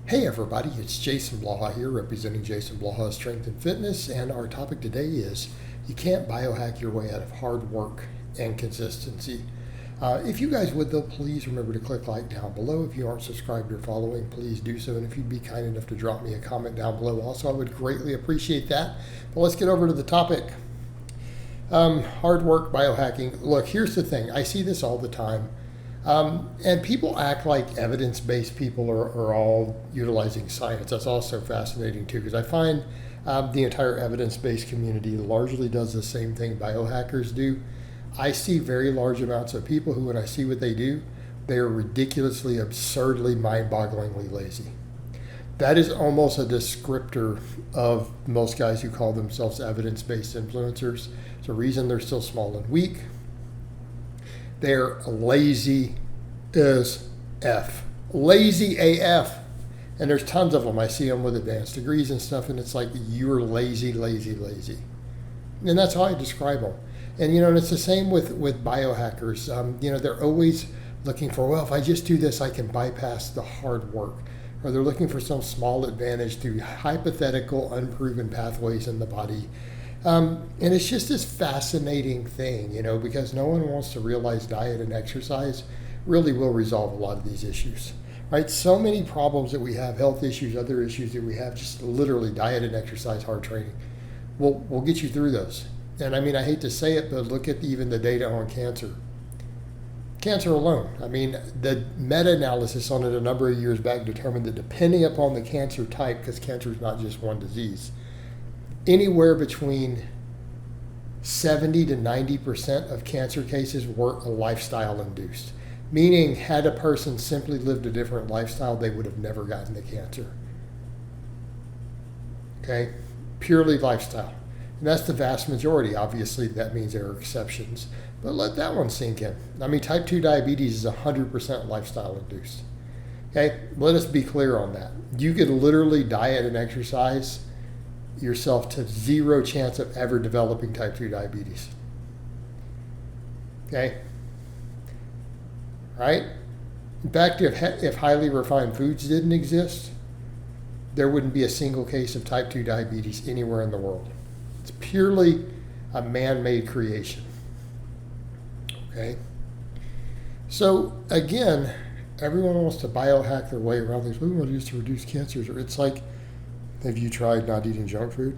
Hey everybody, it's Jason Blaha here representing Jason Blaha Strength and Fitness, and our topic today is you can't biohack your way out of hard work and consistency. If you guys would though, please remember to click like down below. If you aren't subscribed or following, please do so, and if you'd be kind enough to drop me a comment down below also, I would greatly appreciate that. But let's get over to the topic. Hard work, biohacking. Look, here's the thing. I see this all the time. And people act like evidence-based people are all utilizing science. That's also fascinating too, because I find the entire evidence-based community largely does the same thing biohackers do. I see very large amounts of people who, when I see what they do, they are ridiculously, absurdly, mind-bogglingly lazy. That is almost a descriptor of most guys who call themselves evidence-based influencers. It's a reason they're still small and weak. They're lazy as F. Lazy AF. And there's tons of them. I see them with advanced degrees and stuff, and it's like, you're lazy, lazy, lazy. And that's how I describe them. And, and it's the same with biohackers. They're always looking for, well, if I just do this, I can bypass the hard work. Or they're looking for some small advantage through hypothetical, unproven pathways in the body. And it's just this fascinating thing, because no one wants to realize diet and exercise really will resolve a lot of these issues, right? So many problems that we have, health issues, other issues that we have, just literally diet and exercise, hard training, will get you through those. And I mean, I hate to say it, but look at even the data on cancer. Cancer alone, the meta-analysis on it a number of years back determined that depending upon the cancer type, because cancer is not just one disease, anywhere between 70 to 90% of cancer cases were lifestyle induced. Meaning, had a person simply lived a different lifestyle, they would have never gotten the cancer. Okay? Purely lifestyle. And that's the vast majority. Obviously, that means there are exceptions. But let that one sink in. Type 2 diabetes is 100% lifestyle induced. Okay? Let us be clear on that. You could literally diet and exercise yourself to zero chance of ever developing type 2 diabetes. Okay? Right? In fact, if highly refined foods didn't exist, there wouldn't be a single case of type 2 diabetes anywhere in the world. It's purely a man-made creation. Okay? So, again, everyone wants to biohack their way around things. We want to use to reduce cancers. It's like, have you tried not eating junk food?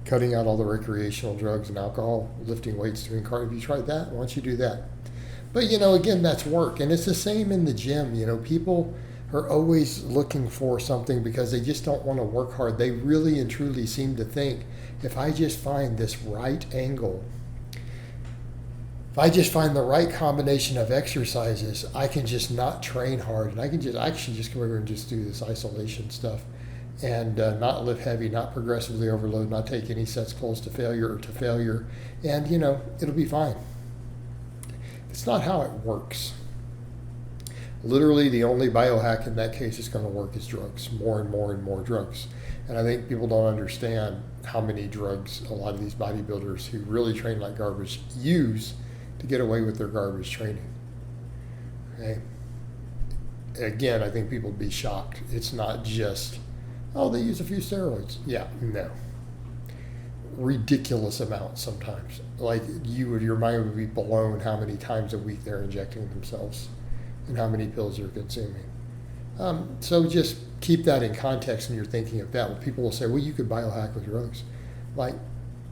Cutting out all the recreational drugs and alcohol, lifting weights, doing cardio. Have you tried that? Why don't you do that? But, again, that's work. And it's the same in the gym. People are always looking for something because they just don't want to work hard. They really and truly seem to think, if I just find this right angle, if I just find the right combination of exercises, I can just not train hard. And I can just actually just come over and just do this isolation stuff. And not lift heavy, not progressively overload, not take any sets close to failure, and it'll be fine. It's not how it works. Literally, the only biohack in that case is going to work is drugs, more and more and more drugs. And I think people don't understand how many drugs a lot of these bodybuilders who really train like garbage use to get away with their garbage training. Okay. Again, I think people would be shocked. It's not just, oh, they use a few steroids. Yeah, no. Ridiculous amounts sometimes. Like your mind would be blown how many times a week they're injecting themselves and how many pills they're consuming. So just keep that in context when you're thinking of that. When people will say, well, you could biohack with drugs. Like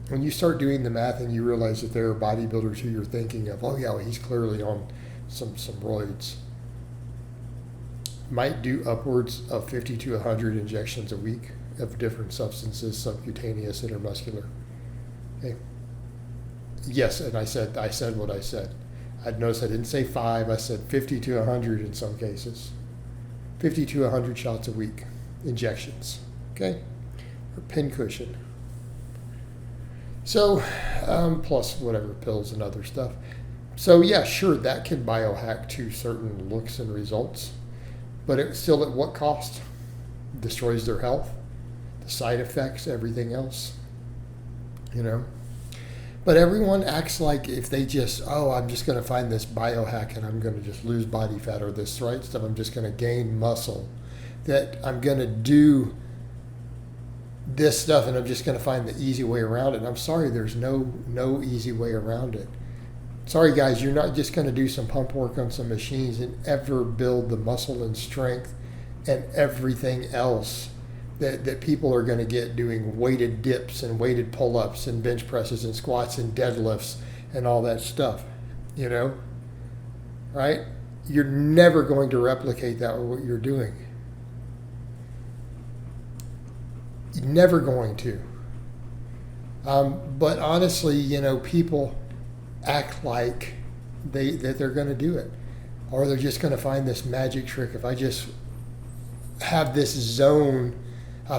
when you start doing the math and you realize that there are bodybuilders who you're thinking of, oh yeah, well, he's clearly on some roids. Might do upwards of 50 to 100 injections a week of different substances, subcutaneous, intermuscular. Okay. Yes, and I said what I said. I'd notice I didn't say 5, I said 50 to 100 in some cases. 50 to 100 shots a week, injections, okay? Or pincushion. So, plus whatever, pills and other stuff. So yeah, sure, that can biohack to certain looks and results. But it's still at what cost? Destroys their health, the side effects, everything else. But everyone acts like if they just, I'm just going to find this biohack and I'm going to just lose body fat, or this right stuff, I'm just going to gain muscle. that I'm going to do this stuff and I'm just going to find the easy way around it. And I'm sorry, there's no easy way around it. Sorry guys, you're not just going to do some pump work on some machines and ever build the muscle and strength and everything else that people are going to get doing weighted dips and weighted pull-ups and bench presses and squats and deadlifts and all that stuff, you know, right? You're never going to replicate that with what you're doing. You're never going to. But honestly, you know, people act like that they're going to do it, or they're just going to find this magic trick. If I just have this zone,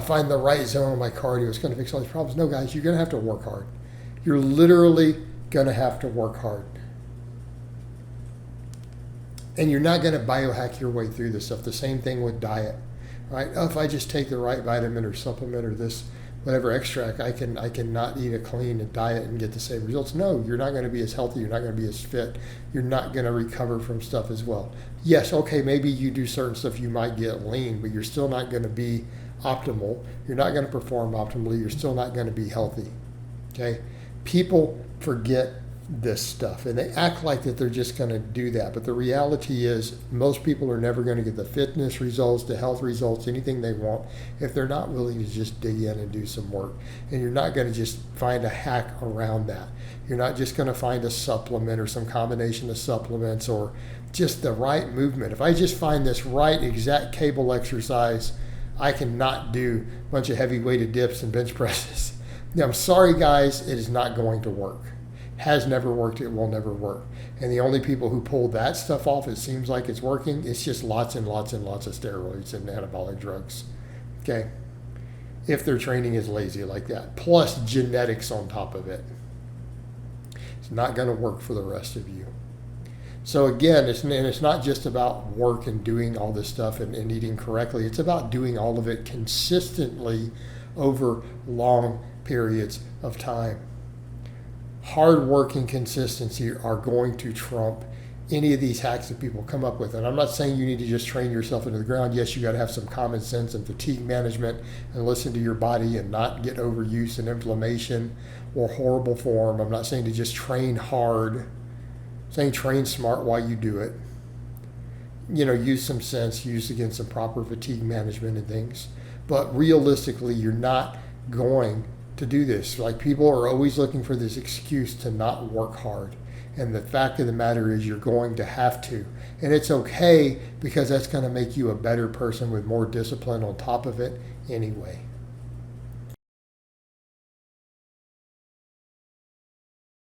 find the right zone of my cardio, it's going to fix all these problems. No, guys, you're going to have to work hard. You're literally going to have to work hard. And you're not going to biohack your way through this stuff. The same thing with diet, right? Oh, if I just take the right vitamin or supplement or this whatever extract, I can not eat a clean diet and get the same results. No, you're not going to be as healthy. You're not going to be as fit. You're not going to recover from stuff as well. Yes, okay, maybe you do certain stuff, you might get lean, but you're still not going to be optimal. You're not going to perform optimally. You're still not going to be healthy. Okay? People forget this stuff and they act like that they're just going to do that. But the reality is most people are never going to get the fitness results, the health results, anything they want if they're not willing to just dig in and do some work. And you're not going to just find a hack around that. You're not just going to find a supplement or some combination of supplements or just the right movement. If I just find this right exact cable exercise, I cannot do a bunch of heavy weighted dips and bench presses. Now, I'm sorry guys, it is not going to work. Has never worked, it will never work. And the only people who pull that stuff off, it seems like it's working, it's just lots and lots and lots of steroids and anabolic drugs. Okay? If their training is lazy like that, plus genetics on top of it. It's not going to work for the rest of you. So again, it's not just about work and doing all this stuff and eating correctly. It's about doing all of it consistently over long periods of time. Hard work and consistency are going to trump any of these hacks that people come up with. And I'm not saying you need to just train yourself into the ground. Yes, you got to have some common sense and fatigue management and listen to your body and not get overuse and inflammation or horrible form. I'm not saying to just train hard. I'm saying train smart while you do it. You know, use some sense, use again some proper fatigue management and things. But realistically, you're not going to do this. Like, people are always looking for this excuse to not work hard. And the fact of the matter is you're going to have to. And it's okay, because that's going to make you a better person with more discipline on top of it anyway.